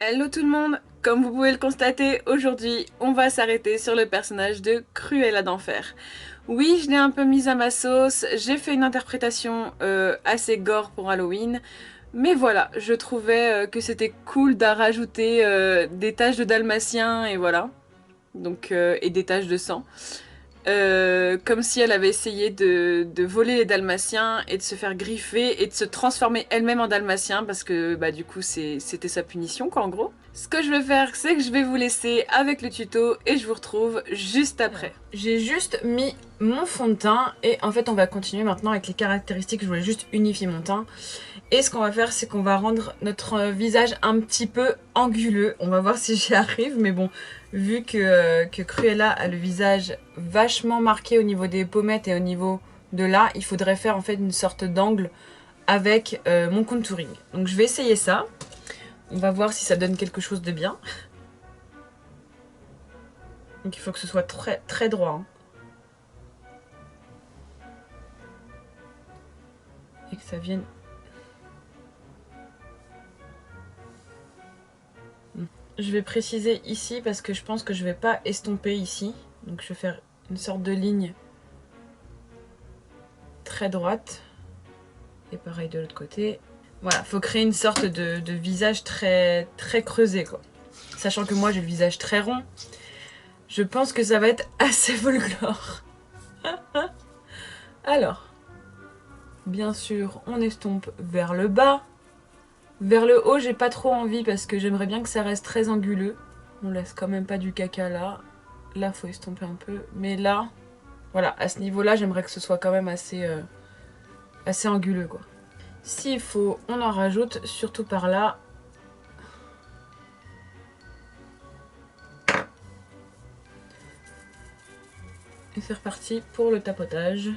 Hello tout le monde! Comme vous pouvez le constater, aujourd'hui on va s'arrêter sur le personnage de Cruella d'Enfer. Oui, je l'ai un peu mise à ma sauce, j'ai fait une interprétation assez gore pour Halloween, mais voilà, je trouvais que c'était cool d'en rajouter des taches de dalmatien et voilà, donc et des taches de sang. Comme si elle avait essayé de voler les dalmatiens et de se faire griffer et de se transformer elle-même en dalmatien parce que bah du coup c'était sa punition quoi en gros. Ce que je vais faire c'est que je vais vous laisser avec le tuto et je vous retrouve juste après. J'ai juste mis mon fond de teint et en fait on va continuer maintenant avec les caractéristiques. Je voulais juste unifier mon teint. Et ce qu'on va faire c'est qu'on va rendre notre visage un petit peu anguleux. On va voir si j'y arrive, mais bon, vu que Cruella a le visage vachement marqué au niveau des pommettes et au niveau de là, il faudrait faire en fait une sorte d'angle avec mon contouring. Donc je vais essayer ça. On va voir si ça donne quelque chose de bien. Donc il faut que ce soit très très droit, hein. Et que ça vienne. Je vais préciser ici parce que je pense que je vais pas estomper ici. Donc je vais faire une sorte de ligne très droite. Et pareil de l'autre côté. Voilà, faut créer une sorte de visage très, très creusé quoi. Sachant que moi j'ai le visage très rond, je pense que ça va être assez folklore. Alors, bien sûr, on estompe vers le bas. Vers le haut, j'ai pas trop envie parce que j'aimerais bien que ça reste très anguleux. On laisse quand même pas du caca là. Là, faut estomper un peu. Mais là, voilà, à ce niveau-là, j'aimerais que ce soit quand même assez anguleux, quoi. S'il faut, on en rajoute, surtout par là. Et c'est reparti pour le tapotage.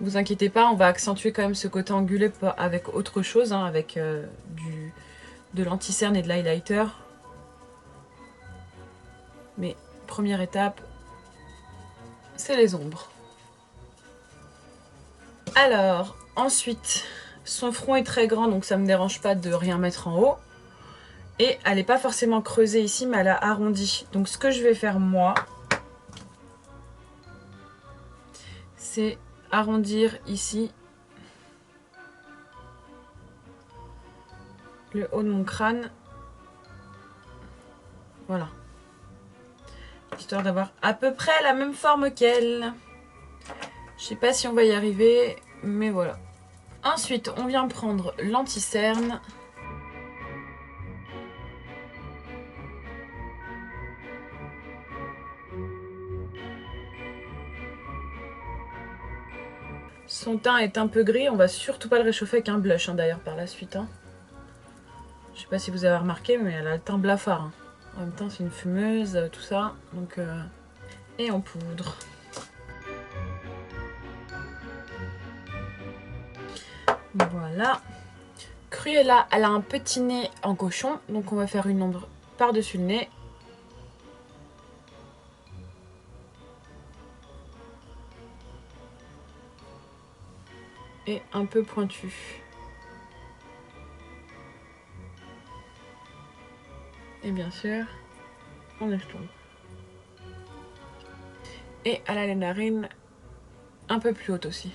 Vous inquiétez pas, on va accentuer quand même ce côté angulé avec autre chose, hein, avec de l'anti-cerne et de l'highlighter. Mais première étape, c'est les ombres. Alors, ensuite, son front est très grand, donc ça me dérange pas de rien mettre en haut. Et elle n'est pas forcément creusée ici, mais elle a arrondi. Donc ce que je vais faire moi, c'est arrondir ici le haut de mon crâne. Voilà. Histoire d'avoir à peu près la même forme qu'elle. Je sais pas si on va y arriver, mais voilà. Ensuite, on vient prendre l'anti-cerne. Son teint est un peu gris, on va surtout pas le réchauffer avec un blush, hein, d'ailleurs par la suite. Hein. Je sais pas si vous avez remarqué, mais elle a le teint blafard. Hein. En même temps, c'est une fumeuse, tout ça. Donc, et en poudre. Voilà. Cruella, elle a un petit nez en cochon, donc on va faire une ombre par-dessus le nez. Et un peu pointu. Et bien sûr, on estompe. Et elle a les narines un peu plus hautes aussi.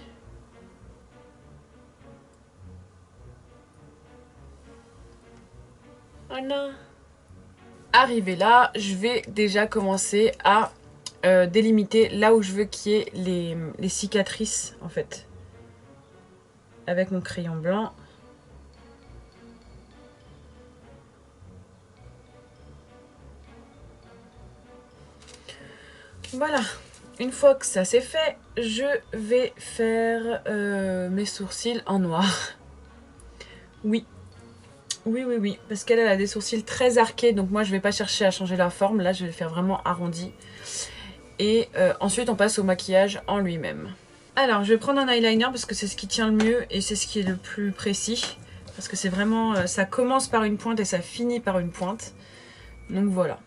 Voilà. Arrivé là, je vais déjà commencer à délimiter là où je veux qu'il y ait les cicatrices en fait. Avec mon crayon blanc. Voilà. Une fois que ça c'est fait, je vais faire mes sourcils en noir. Oui. Oui, oui, oui. Parce qu'elle a des sourcils très arqués, donc moi je vais pas chercher à changer la forme. Là, je vais le faire vraiment arrondi. Et ensuite, on passe au maquillage en lui-même. Alors, je vais prendre un eyeliner parce que c'est ce qui tient le mieux et c'est ce qui est le plus précis. Parce que c'est vraiment... ça commence par une pointe et ça finit par une pointe. Donc voilà.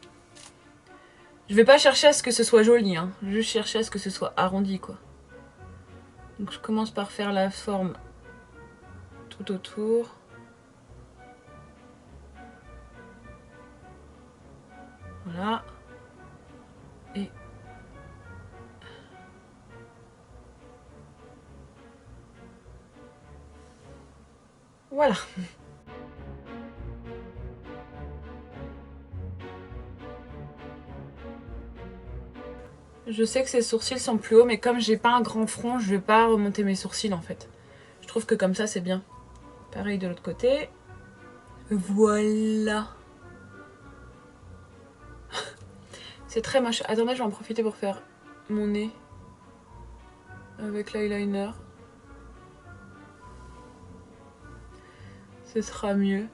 Je vais pas chercher à ce que ce soit joli, hein. Je vais juste chercher à ce que ce soit arrondi, quoi. Donc je commence par faire la forme tout autour. Voilà. Et voilà. Je sais que ses sourcils sont plus hauts, mais comme j'ai pas un grand front, je vais pas remonter mes sourcils en fait. Je trouve que comme ça c'est bien. Pareil de l'autre côté. Voilà. C'est très moche. Attendez, je vais en profiter pour faire mon nez avec l'eyeliner. Ce sera mieux.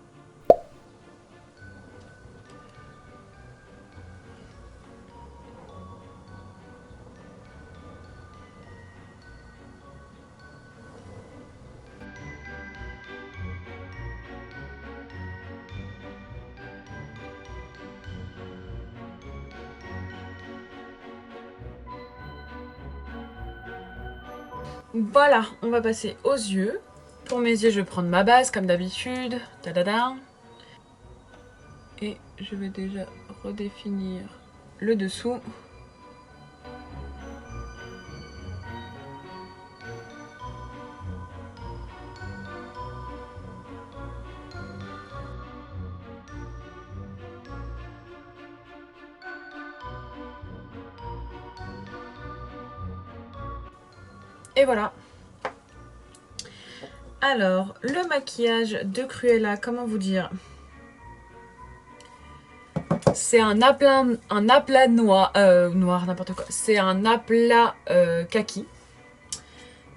Voilà, on va passer aux yeux. Pour mes yeux, je vais prendre ma base comme d'habitude. Tadada. Et je vais déjà redéfinir le dessous. Et voilà. Alors, le maquillage de Cruella, comment vous dire? C'est un aplat noir, n'importe quoi. C'est un aplat kaki.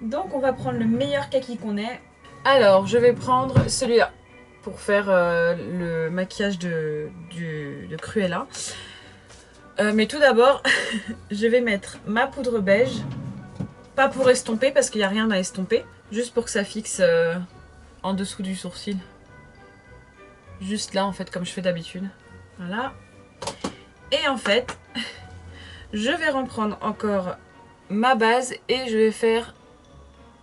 Donc on va prendre le meilleur kaki qu'on ait. Alors, je vais prendre celui-là pour faire le maquillage de Cruella. Mais tout d'abord, je vais mettre ma poudre beige. Pas pour estomper parce qu'il n'y a rien à estomper. Juste pour que ça fixe en dessous du sourcil. Juste là en fait comme je fais d'habitude. Voilà. Et en fait, je vais reprendre encore ma base et je vais faire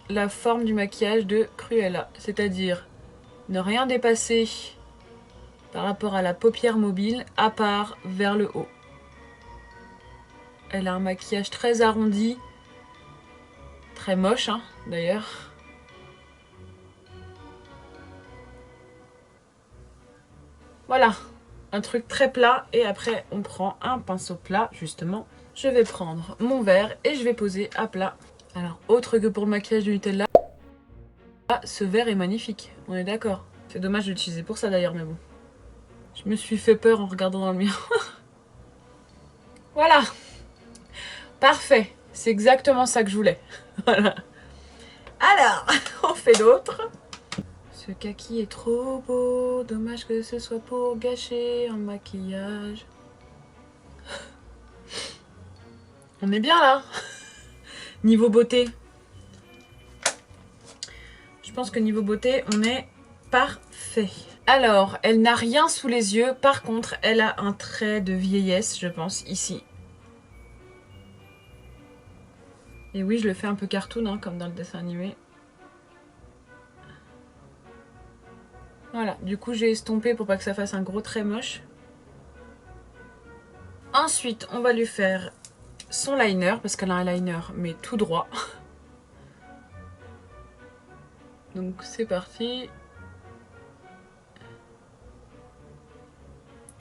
la forme du maquillage de Cruella. C'est-à-dire ne rien dépasser par rapport à la paupière mobile à part vers le haut. Elle a un maquillage très arrondi. Très moche hein, d'ailleurs. Voilà, un truc très plat et après on prend un pinceau plat justement. Je vais prendre mon verre et je vais poser à plat. Alors autre que pour le maquillage de Nutella, ce verre est magnifique, on est d'accord. C'est dommage de l'utiliser pour ça d'ailleurs mais bon. Je me suis fait peur en regardant dans le miroir. Voilà, parfait, c'est exactement ça que je voulais. Voilà. Alors, on fait d'autres. Ce kaki est trop beau, dommage que ce soit pour gâcher un maquillage. On est bien là. Niveau beauté. Je pense que niveau beauté, on est parfait. Alors, elle n'a rien sous les yeux. Par contre, elle a un trait de vieillesse, je pense, ici. Et oui, je le fais un peu cartoon, hein, comme dans le dessin animé. Voilà, du coup j'ai estompé pour pas que ça fasse un gros trait moche. Ensuite, on va lui faire son liner, parce qu'elle a un liner, mais tout droit. Donc c'est parti.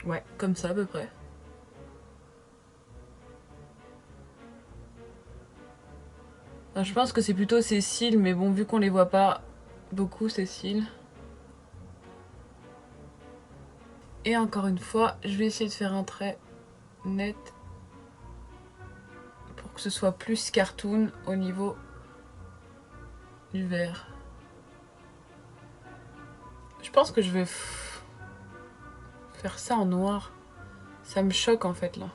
Ouais, comme ça à peu près. Enfin, je pense que c'est plutôt ses cils, mais bon, vu qu'on les voit pas beaucoup, ses cils. Et encore une fois, je vais essayer de faire un trait net pour que ce soit plus cartoon au niveau du vert. Je pense que je vais faire ça en noir. Ça me choque en fait là.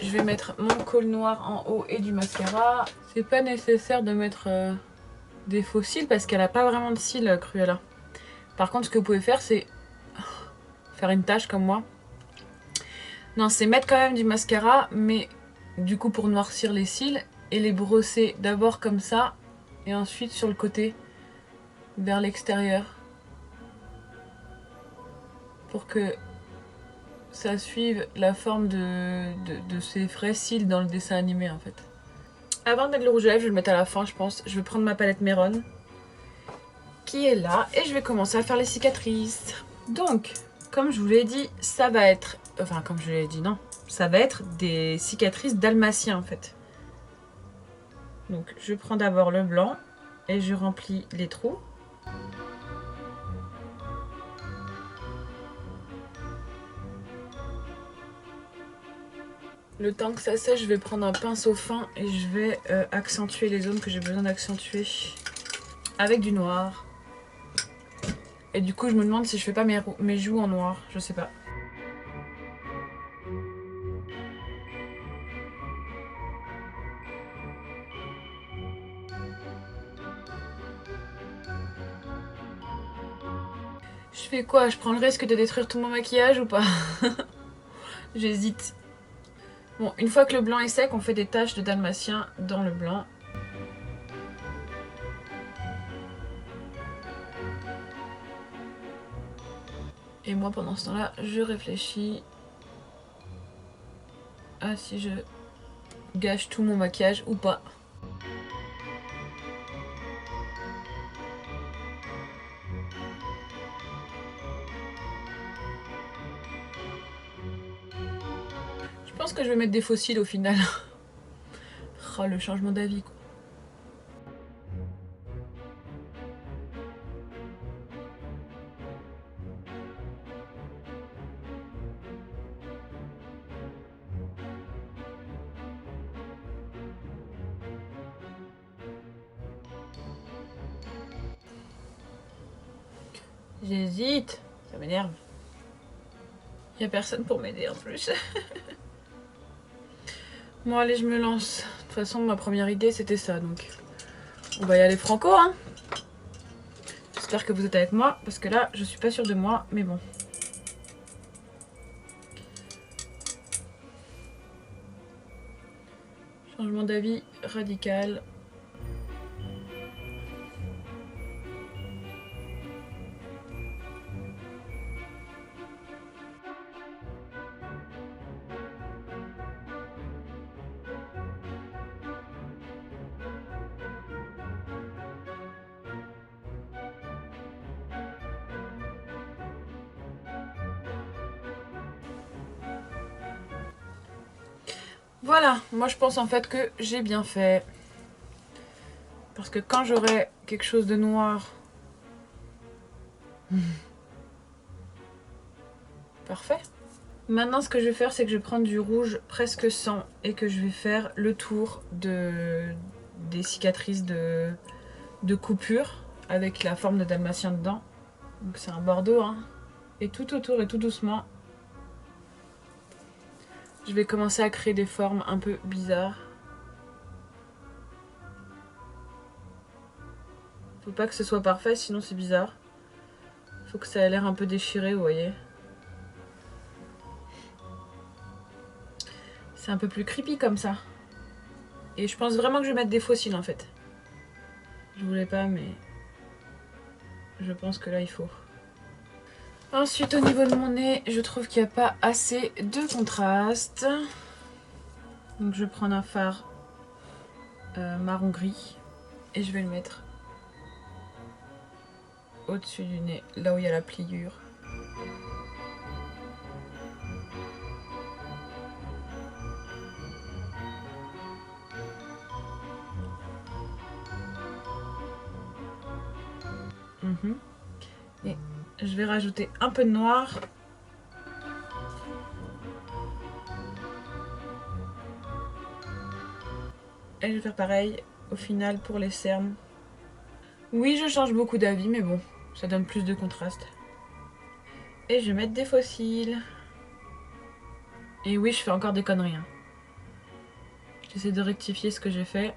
Je vais mettre mon col noir en haut et du mascara. C'est pas nécessaire de mettre des faux cils parce qu'elle a pas vraiment de cils, Cruella. Par contre, ce que vous pouvez faire, c'est faire une tache comme moi. Non, c'est mettre quand même du mascara, mais du coup pour noircir les cils et les brosser d'abord comme ça et ensuite sur le côté vers l'extérieur pour que ça suive la forme de ces vrais cils dans le dessin animé en fait. Avant de mettre le rouge à lèvres, je vais le mettre à la fin je pense. Je vais prendre ma palette Méron qui est là et je vais commencer à faire les cicatrices. Donc, comme je vous l'ai dit, ça va être... Enfin, comme je l'ai dit, non. Ça va être des cicatrices dalmatiens en fait. Donc, je prends d'abord le blanc et je remplis les trous. Le temps que ça sèche, je vais prendre un pinceau fin et je vais accentuer les zones que j'ai besoin d'accentuer avec du noir. Et du coup, je me demande si je fais pas mes joues en noir, je sais pas. Je fais quoi? Je prends le risque de détruire tout mon maquillage ou pas? J'hésite. Bon, une fois que le blanc est sec, on fait des taches de dalmatien dans le blanc. Et moi, pendant ce temps-là, je réfléchis à si je gâche tout mon maquillage ou pas. Je pense que je vais mettre des faux cils au final. Oh, le changement d'avis quoi. J'hésite, ça m'énerve. Il n'y a personne pour m'aider en plus. Bon allez, je me lance. De toute façon, ma première idée c'était ça, donc on va y aller franco, hein. J'espère que vous êtes avec moi, parce que là, je suis pas sûre de moi, mais bon. Changement d'avis radical. Voilà, moi je pense en fait que j'ai bien fait. Parce que quand j'aurai quelque chose de noir... Parfait. Maintenant ce que je vais faire, c'est que je vais prendre du rouge presque 100 et que je vais faire le tour des cicatrices de coupure avec la forme de dalmatien dedans. Donc c'est un bordeaux, hein. Et tout autour et tout doucement, je vais commencer à créer des formes un peu bizarres. Faut pas que ce soit parfait, sinon c'est bizarre. Faut que ça ait l'air un peu déchiré, vous voyez. C'est un peu plus creepy comme ça. Et je pense vraiment que je vais mettre des faux cils en fait. Je voulais pas, mais je pense que là il faut. Ensuite, au niveau de mon nez, je trouve qu'il n'y a pas assez de contraste. Donc je vais prendre un fard marron gris et je vais le mettre au-dessus du nez, là où il y a la pliure. Et je vais rajouter un peu de noir. Et je vais faire pareil au final pour les cernes. Oui, je change beaucoup d'avis, mais bon, ça donne plus de contraste. Et je vais mettre des faux cils. Et oui, je fais encore des conneries, hein. J'essaie de rectifier ce que j'ai fait.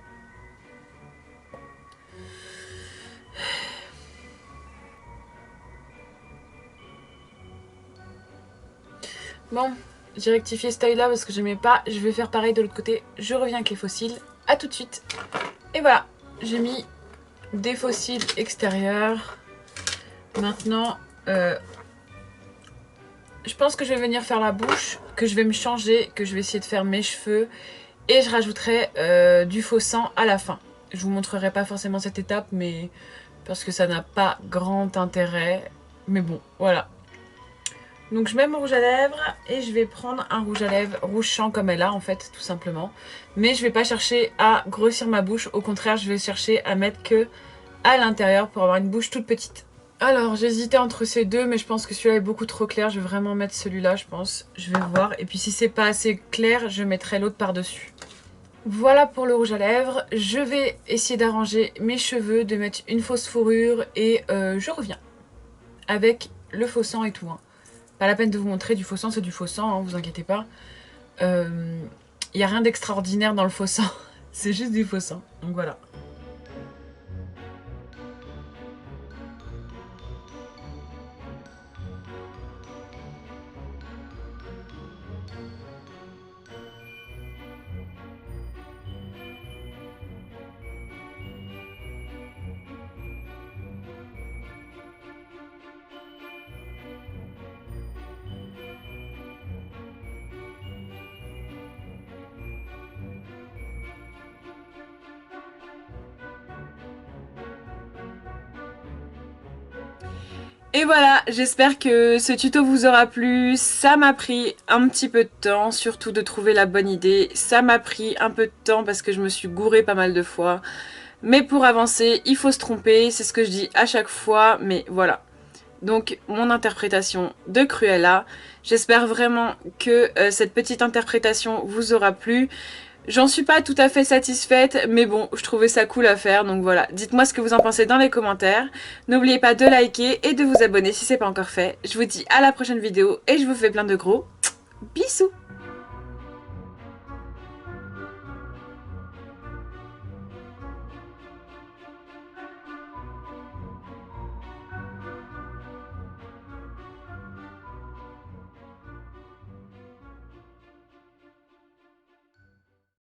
Bon, j'ai rectifié ce taille là parce que j'aimais pas. Je vais faire pareil de l'autre côté. Je reviens avec les faux cils. A tout de suite. Et voilà, j'ai mis des faux cils extérieurs. Maintenant, je pense que je vais venir faire la bouche, que je vais me changer, que je vais essayer de faire mes cheveux et je rajouterai du faux sang à la fin. Je vous montrerai pas forcément cette étape, mais parce que ça n'a pas grand intérêt. Mais bon, voilà. Donc je mets mon rouge à lèvres et je vais prendre un rouge à lèvres rouge champ comme elle a en fait, tout simplement. Mais je vais pas chercher à grossir ma bouche, au contraire je vais chercher à mettre que à l'intérieur pour avoir une bouche toute petite. Alors j'hésitais entre ces deux, mais je pense que celui-là est beaucoup trop clair, je vais vraiment mettre celui-là je pense. Je vais voir, et puis si c'est pas assez clair, je mettrai l'autre par-dessus. Voilà pour le rouge à lèvres, je vais essayer d'arranger mes cheveux, de mettre une fausse fourrure et je reviens. Avec le faux sang et tout. Hein. Pas la peine de vous montrer du faux sang, c'est du faux sang, hein, vous inquiétez pas. Y a rien d'extraordinaire dans le faux sang, c'est juste du faux sang, donc voilà. Et voilà, j'espère que ce tuto vous aura plu. Ça m'a pris un petit peu de temps, surtout de trouver la bonne idée. Ça m'a pris un peu de temps parce que je me suis gourée pas mal de fois. Mais pour avancer, il faut se tromper, c'est ce que je dis à chaque fois, mais voilà. Donc mon interprétation de Cruella. J'espère vraiment que cette petite interprétation vous aura plu. J'en suis pas tout à fait satisfaite, mais bon, je trouvais ça cool à faire, donc voilà. Dites-moi ce que vous en pensez dans les commentaires. N'oubliez pas de liker et de vous abonner si c'est pas encore fait. Je vous dis à la prochaine vidéo et je vous fais plein de gros bisous.